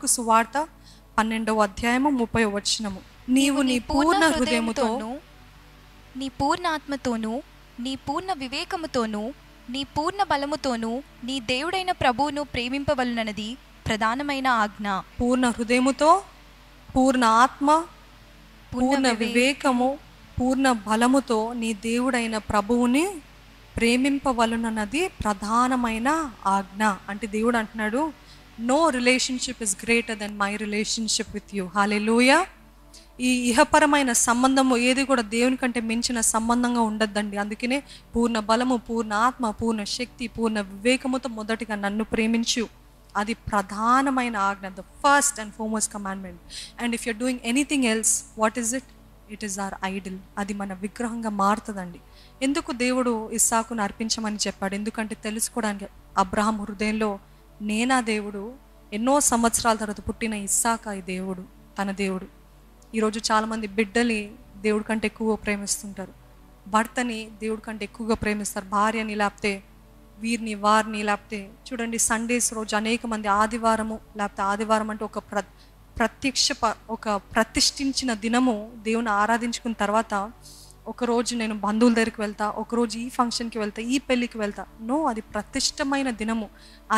Mark సువార్త 12:30. నీవు నీ పూర్ణ హృదయముతో, నీ పూర్ణ ఆత్మతోనూ, నీ పూర్ణ వివేకముతోనూ, నీ పూర్ణ బలముతోనూ నీ దేవుడైన ప్రభువును ప్రేమింపవలనది ప్రధానమైన ఆజ్ఞ. పూర్ణ హృదయముతో, పూర్ణ ఆత్మ, పూర్ణ వివేకము, పూర్ణ బలముతో నీ దేవుడైన ప్రభువుని ప్రేమింపవలనన్నది ప్రధానమైన ఆజ్ఞ. అంటే దేవుడు అంటున్నాడు, no relationship is greater than my relationship with you. Hallelujah. ఈ ఇహపరమైన సంబంధము ఏది కూడా దేవుని కంటే మించిన సంబంధంగా ఉండద్దండి. అందుకనే పూర్ణ బలము, పూర్ణ ఆత్మ, పూర్ణ శక్తి, పూర్ణ వివేకముతో మొదటిగా నన్ను ప్రేమించు. అది ప్రధానమైన ఆజ్ఞ, the first and foremost commandment. And if you're doing anything else, what is it? It is our Idol. అది మన విగ్రహంగా మారుతుందండి. ఎందుకు దేవుడు ఇస్సాకును అర్పించమని చెప్పాడు? ఎందుకంటే తెలుసుకోవడానికి. అబ్రహాం హృదయంలో నేనా దేవుడు, ఎన్నో సంవత్సరాల తర్వాత పుట్టిన ఇస్సాకా ఈ దేవుడు, తన దేవుడు. ఈరోజు చాలామంది బిడ్డని దేవుడి కంటే ఎక్కువగా ప్రేమిస్తుంటారు, భర్తని దేవుడి కంటే ఎక్కువగా ప్రేమిస్తారు, భార్యని, లేకపోతే వీరిని వారిని. లేకపోతే చూడండి, సండేస్ రోజు అనేక మంది ఆదివారము, లేకపోతే ఆదివారం అంటే ఒక ప్రతిష్ఠించిన దినము, దేవుని ఆరాధించుకున్న తర్వాత ఒకరోజు నేను బంధువుల దగ్గరికి వెళ్తా, ఒకరోజు ఈ ఫంక్షన్కి వెళ్తా, ఈ పెళ్ళికి వెళ్తా. నో, అది ప్రతిష్టమైన దినము,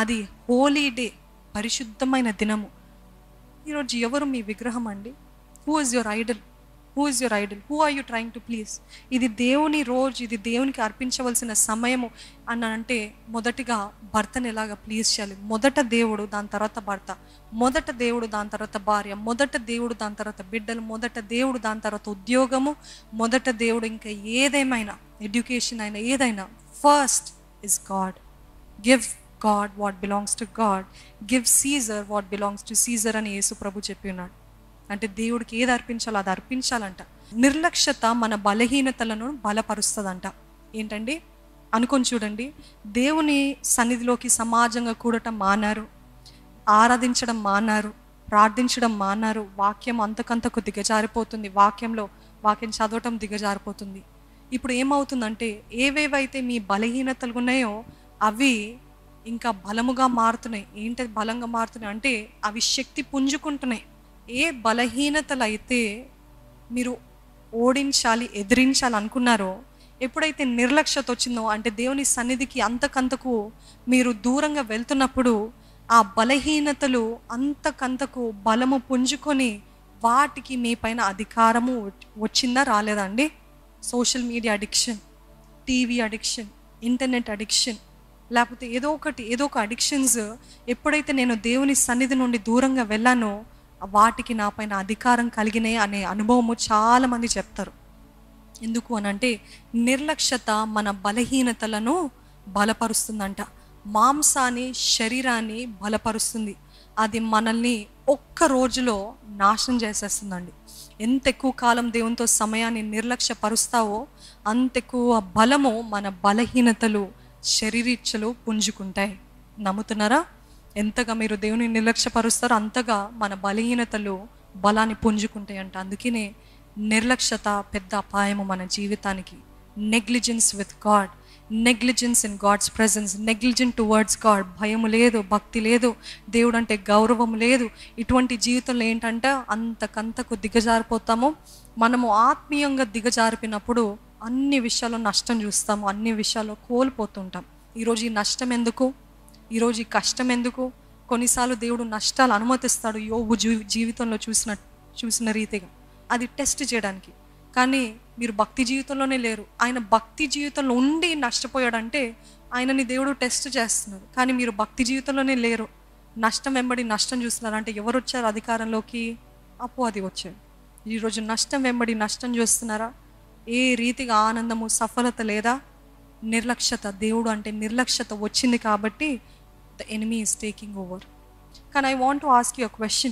అది హోలీ డే, పరిశుద్ధమైన దినము. ఈరోజు ఎవరు మీ విగ్రహం అండి? Who is your idol? Who is your idol? Who are you trying to please? ఇది దేవుని రోజు, ఇది దేవునికి అర్పించవలసిన సమయము అని అంటే మొదటిగా భర్తను ఎలాగ ప్లీజ్ చేయాలి? మొదట దేవుడు, దాని తర్వాత భర్త, మొదట దేవుడు, దాని తర్వాత భార్య, మొదట దేవుడు, దాని తర్వాత బిడ్డలు, మొదట దేవుడు, దాని తర్వాత ఉద్యోగము, మొదట దేవుడు. ఇంకా ఏదేమైనా, ఎడ్యుకేషన్ అయినా ఏదైనా, first is God. Give God what belongs to God, give Caesar what belongs to Caesar అని యేసు ప్రభు చెప్పి ఉన్నాడు. అంటే దేవుడికి ఏది అర్పించాలో అది అర్పించాలంట. నిర్లక్ష్యత మన బలహీనతలను బలపరుస్తుందంట. ఏంటండి అనుకొని చూడండి, దేవుని సన్నిధిలోకి సమాజంగా కూడటం మానారు, ఆరాధించడం మానారు, ప్రార్థించడం మానారు, వాక్యం అంతకంతకు దిగజారిపోతుంది, వాక్యం చదవటం దిగజారిపోతుంది. ఇప్పుడు ఏమవుతుందంటే, ఏవేవైతే మీ బలహీనతలు ఉన్నాయో అవి ఇంకా బలముగా మారుతున్నాయి. ఏంటి బలంగా మారుతున్నాయి అంటే, అవి శక్తి పుంజుకుంటున్నాయి. ఏ బలహీనతలు అయితే మీరు ఓడించాలి, ఎదిరించాలి అనుకున్నారో, ఎప్పుడైతే నిర్లక్ష్యత వచ్చిందో, అంటే దేవుని సన్నిధికి అంతకంతకు మీరు దూరంగా వెళ్తున్నప్పుడు, ఆ బలహీనతలు అంతకంతకు బలము పుంజుకొని వాటికి మీ పైన అధికారము వచ్చిందా రాలేదా అండి? Social media addiction, TV addiction, internet addiction, లేకపోతే ఏదో ఒక అడిక్షన్స్ ఎప్పుడైతే నేను దేవుని సన్నిధి నుండి దూరంగా వెళ్ళానో వాటికి నా పైన అధికారం కలిగినాయి అనే అనుభవము చాలామంది చెప్తారు. ఎందుకు అనంటే, నిర్లక్ష్యత మన బలహీనతలను బలపరుస్తుందంట. మాంసాన్ని, శరీరాన్ని బలపరుస్తుంది. అది మనల్ని ఒక్క రోజులో నాశనం చేసేస్తుందండి. ఎంత ఎక్కువ కాలం దేవునితో సమయాన్ని నిర్లక్ష్యపరుస్తావో అంత ఎక్కువ బలము మన బలహీనతలు, శరీరీచ్ఛలు పుంజుకుంటాయి. నమ్ముతున్నారా? ఎంతగా మీరు దేవుని నిర్లక్ష్యపరుస్తారో అంతగా మన బలహీనతలు బలాన్ని పుంజుకుంటాయి అంట. అందుకనే నిర్లక్ష్యత పెద్ద అపాయము మన జీవితానికి. Negligence with God, negligence in God's presence, negligent towards God. భయము లేదు, భక్తి లేదు, దేవుడు అంటే గౌరవం లేదు. ఇటువంటి జీవితంలో ఏంటంటే అంతకంతకు దిగజారిపోతాము. మనము ఆత్మీయంగా దిగజారిపినప్పుడు అన్ని విషయాల్లో నష్టం చూస్తాము, అన్ని విషయాల్లో కోల్పోతుంటాం. ఈరోజు ఈ నష్టం ఎందుకు? ఈరోజు ఈ కష్టం ఎందుకు? కొన్నిసార్లు దేవుడు నష్టాలు అనుమతిస్తాడు, యోబు జీవితంలో చూసిన రీతిగా, అది టెస్ట్ చేయడానికి. కానీ మీరు భక్తి జీవితంలోనే లేరు. ఆయన భక్తి జీవితంలో ఉండి నష్టపోయాడంటే ఆయనని దేవుడు టెస్ట్ చేస్తున్నారు. కానీ మీరు భక్తి జీవితంలోనే లేరు, నష్టం వెంబడి నష్టం చూస్తున్నారు. అంటే ఎవరు వచ్చారు అధికారంలోకి? అపవాది వచ్చాడు. ఈరోజు నష్టం వెంబడి నష్టం చూస్తున్నారా? ఏ రీతిగా ఆనందము, సఫలత లేదా? నిర్లక్ష్యత. దేవుడు అంటే నిర్లక్ష్యత వచ్చింది కాబట్టి the enemy is taking over. Can I want to ask you a question?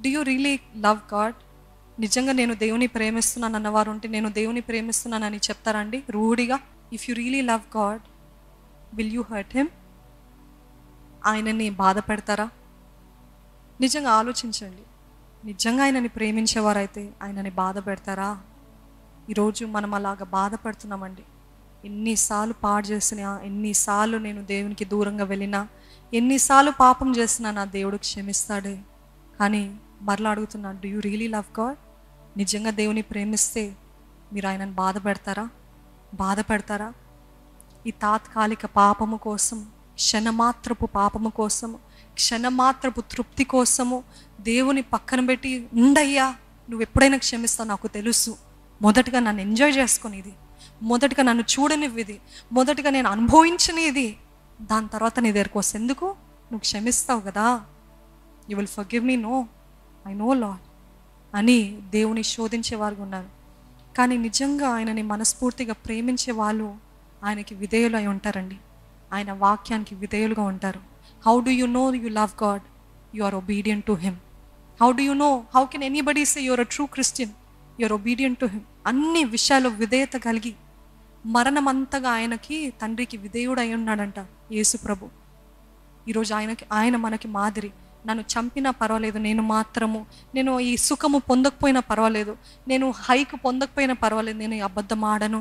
Do you really love God? నిజంగా నేను దేవుని ప్రేమిస్తున్నాను అన్నవారు ఉంటే, నేను దేవుని ప్రేమిస్తున్నానని చెప్తారండి రూఢిగా? If you really love God, will you hurt him? ఆయనని బాధ పెడతారా? నిజంగా ఆలోచించండి. నిజంగా ఆయనని ప్రేమించేవారైతే ఆయనని బాధ పెడతారా? ఈరోజు మనం అలాగ బాధపడుతున్నామండి. ఎన్నిసార్లు పాడు చేసినా, ఎన్నిసార్లు నేను దేవునికి దూరంగా వెళ్ళినా, ఎన్నిసార్లు పాపం చేసినా నా దేవుడు క్షమిస్తాడే. కానీ మరలా అడుగుతున్నా, do you really love God? నిజంగా దేవుని ప్రేమిస్తే మీరు ఆయనను బాధ పెడతారా? ఈ తాత్కాలిక పాపము కోసం, క్షణమాత్రపు పాపము కోసము, క్షణమాత్రపు తృప్తి కోసము దేవుని పక్కన పెట్టి, ఉండయ్యా నువ్వు ఎప్పుడైనా క్షమిస్తావు, నాకు తెలుసు, మొదటగా నన్ను ఎంజాయ్ చేసుకునేది, మొదటగా నన్ను చూడనివ్విది, మొదటగా నేను అనుభవించనిది, దాని తర్వాత నీ దగ్గరకు వస్తే ఎందుకు నువ్వు క్షమిస్తావు కదా, you will forgive me, no I know lord అని దేవుని శోధించేవారు ఉన్నారు. కానీ నిజంగా ఆయనని మనస్ఫూర్తిగా ప్రేమించే వాళ్ళు ఆయనకి విధేయులు అయి ఉంటారండి. ఆయన వాక్యానికి విధేయులుగా ఉంటారు. How do you know you love God? You are obedient to him. How do you know? How can anybody say you are a true Christian? You are obedient to him. అన్ని విషయాలు విధేయత కలిగి, మరణమంతగా ఆయనకి, తండ్రికి విధేయుడు అయి ఉన్నాడంట యేసు ప్రభు. ఈరోజు ఆయన మనకి మాదిరి. నన్ను చంపినా పర్వాలేదు, నేను ఈ సుఖము పొందకపోయినా పర్వాలేదు, నేను హైక్ పొందకపోయినా పర్వాలేదు, నేను అబద్ధం ఆడను,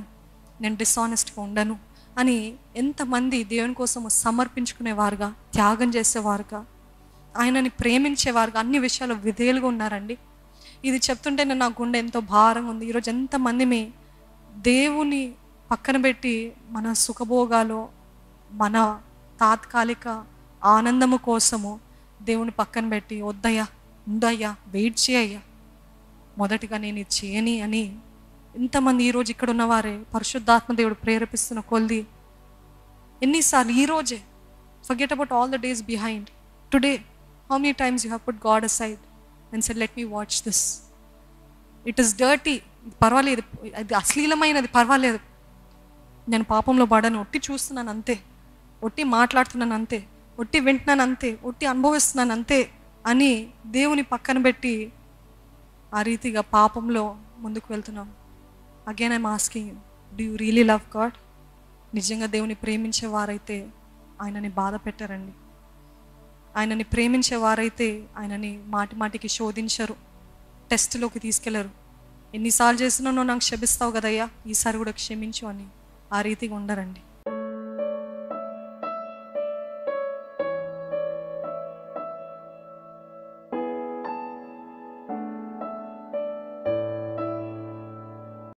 నేను డిసానెస్ట్గా ఉండను అని ఎంతమంది దేవుని కోసము సమర్పించుకునేవారుగా, త్యాగం చేసేవారుగా, ఆయనని ప్రేమించేవారుగా, అన్ని విషయాలు విధేయులుగా ఉన్నారండి. ఇది చెప్తుంటే నా గుండె ఎంతో భారంగా ఉంది. ఈరోజు ఎంతమంది దేవుని పక్కన పెట్టి మన సుఖభోగాలు, మన తాత్కాలిక ఆనందము కోసము దేవుని పక్కన పెట్టి, వద్దయ్యా, ఉండయ్యా, వెయిట్ చేయయ్యా, మొదటిగా నేను ఇది చేయని అని ఎంతమంది ఈరోజు ఇక్కడ ఉన్నవారే పరిశుద్ధాత్మ దేవుడు ప్రేరేపిస్తున్న కొద్ది ఎన్నిసార్లు ఈరోజే forget about all the days behind. Today how many times you have put God aside and said let me watch this. It is dirty, పర్వాలేదు, అది అశ్లీలమైనది, పర్వాలేదు, నేను పాపంలో పడను, ఒట్టి చూస్తున్నాను అంతే, ఒట్టి మాట్లాడుతున్నాను అంతే, ఒట్టి వింటున్నాను అంతే, ఒట్టి అనుభవిస్తున్నాను అంతే అని దేవుని పక్కన పెట్టి ఆ రీతిగా పాపంలో ముందుకు వెళ్తున్నాం. Again I'm asking, do you really love God? నిజంగా దేవుని ప్రేమించే వారైతే ఆయనని బాధ పెట్టారండి. ఆయనని ప్రేమించే వారైతే ఆయనని మాటికి శోధించరు, టెస్ట్లోకి తీసుకెళ్లరు. ఎన్నిసార్లు చేసినానో నాకు క్షమిస్తావు కదయ్యా, ఈసారి కూడా క్షమించు అని ఆ రీతిగా ఉండరండి.